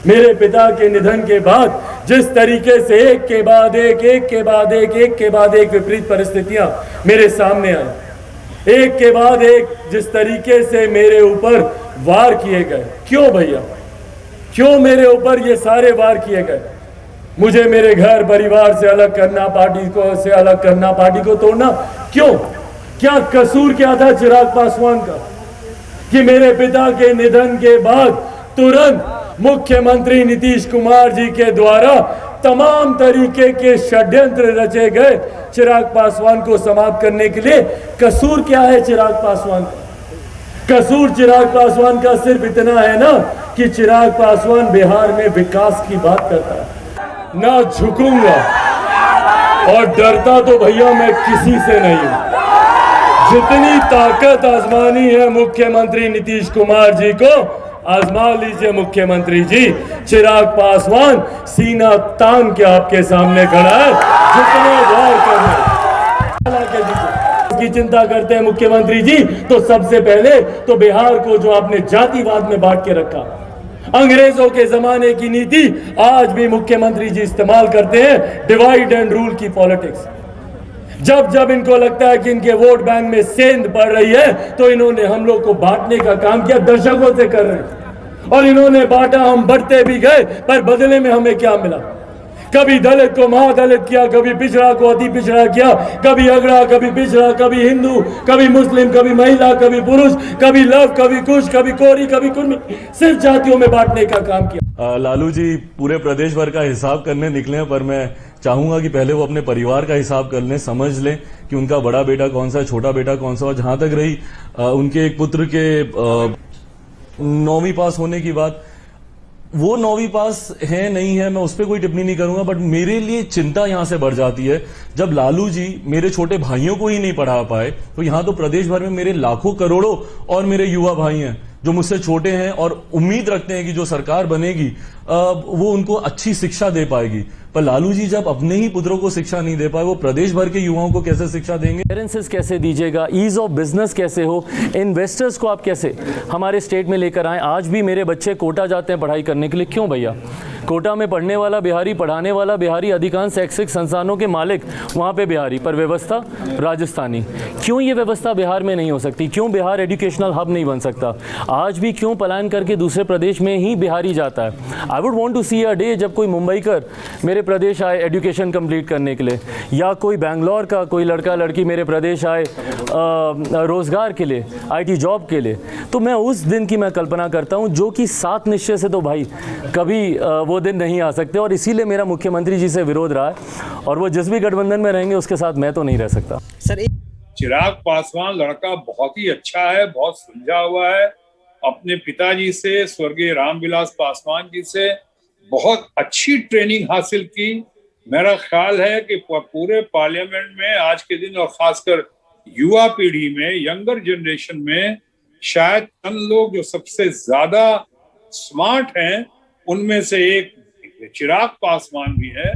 मेरे पिता के निधन के बाद जिस तरीके से एक के बाद एक विपरीत परिस्थितियां मेरे सामने आई, एक के बाद एक जिस तरीके से मेरे ऊपर वार किए गए, क्यों भैया, क्यों मेरे ऊपर ये सारे वार किए गए? मुझे मेरे घर परिवार से अलग करना, पार्टी को तोड़ना, क्यों? क्या कसूर क्या था चिराग पासवान का कि मेरे पिता के निधन के बाद तुरंत मुख्यमंत्री नीतीश कुमार जी के द्वारा तमाम तरीके के षड्यंत्र रचे गए चिराग पासवान को समाप्त करने के लिए? कसूर क्या है चिराग पासवान का? कसूर चिराग पासवान का सिर्फ इतना है ना कि चिराग पासवान बिहार में विकास की बात करता है। ना झुकूंगा और डरता तो भैया मैं किसी से नहीं हूं। जितनी ताकत आजमानी है मुख्यमंत्री नीतीश कुमार जी को, आजमा लीजिए मुख्यमंत्री जी। चिराग पासवान सीना तान के आपके सामने खड़ा है, जितने वार करने की चिंता करते हैं मुख्यमंत्री जी, तो सबसे पहले तो बिहार को जो आपने जातिवाद में बांट के रखा, अंग्रेजों के जमाने की नीति आज भी मुख्यमंत्री जी इस्तेमाल करते हैं, डिवाइड एंड रूल की पॉलिटिक्स। जब जब इनको लगता है कि इनके वोट बैंक में सेंध पड़ रही है तो इन्होंने हम लोग को बांटने का काम किया, दशकों से कर रहे हैं। और इन्होंने बांटा, हम बढ़ते भी गए, पर बदले में हमें क्या मिला? कभी दलित को महादलित किया, कभी पिछड़ा को अति पिछड़ा किया, कभी अगड़ा, कभी पिछड़ा, कभी हिंदू, कभी मुस्लिम, कभी महिला, कभी पुरुष, कभी लव, कभी कुश, कभी कोरी, कभी कुर्मी, सिर्फ जातियों में बांटने का काम किया। लालू जी पूरे प्रदेश भर का हिसाब करने निकले हैं, पर मैं चाहूंगा कि पहले वो अपने परिवार का हिसाब कर लें, समझ लें कि उनका बड़ा बेटा कौन सा है, छोटा बेटा कौन सा। और जहां तक रही उनके एक पुत्र के 9वीं पास होने की बात, वो 9वीं पास है नहीं है, मैं उस पर कोई टिप्पणी नहीं करूंगा, बट मेरे लिए चिंता यहां से बढ़ जाती है जब लालू जी मेरे छोटे भाइयों को ही नहीं पढ़ा पाए, तो यहां तो प्रदेश भर में मेरे लाखों करोड़ों और मेरे युवा भाई हैं जो मुझसे छोटे हैं और उम्मीद रखते हैं कि जो सरकार बनेगी वो उनको अच्छी शिक्षा दे पाएगी। पर लालू जी जब अपने ही पुत्रों को शिक्षा नहीं दे पाए, वो प्रदेश भर के युवाओं को कैसे शिक्षा देंगे? क्लियरेंसेस कैसे दीजिएगा? ईज ऑफ बिजनेस कैसे हो? इन्वेस्टर्स को आप कैसे हमारे स्टेट में लेकर आए? आज भी मेरे बच्चे कोटा जाते हैं पढ़ाई करने के लिए, क्यों भैया? कोटा में पढ़ने वाला बिहारी, पढ़ाने वाला बिहारी, अधिकांश शैक्षिक संस्थानों के मालिक वहाँ पे बिहारी, पर व्यवस्था राजस्थानी। क्यों ये व्यवस्था बिहार में नहीं हो सकती? क्यों बिहार एजुकेशनल हब नहीं बन सकता? आज भी क्यों पलायन करके दूसरे प्रदेश में ही बिहारी जाता है? I would want to see a day जब कोई मुंबई कर मेरे प्रदेश आए एजुकेशन कंप्लीट करने के लिए, या कोई बैंगलोर का कोई लड़का लड़की मेरे प्रदेश आए रोजगार के लिए, IT जॉब के लिए। तो मैं उस दिन की मैं कल्पना करता हूँ जो कि 7 निश्चय से तो भाई कभी वो दिन नहीं आ सकते, और इसीलिए मेरा मुख्यमंत्री जी से विरोध रहा है, और वो जिस भी गठबंधन में रहेंगे उसके साथ मैं तो नहीं रह सकता। सर, चिराग पासवान लड़का बहुत ही अच्छा है, बहुत सुलझा हुआ है। अपने पिताजी से, स्वर्गीय रामविलास पासवान जी से बहुत अच्छी ट्रेनिंग हासिल की। मेरा ख्याल है कि पूरे पार्लियामेंट में आज के दिन और खासकर युवा पीढ़ी में, यंगर जनरेशन में, शायद चंद लोग जो सबसे ज्यादा स्मार्ट हैं उनमें से एक चिराग पासवान भी है।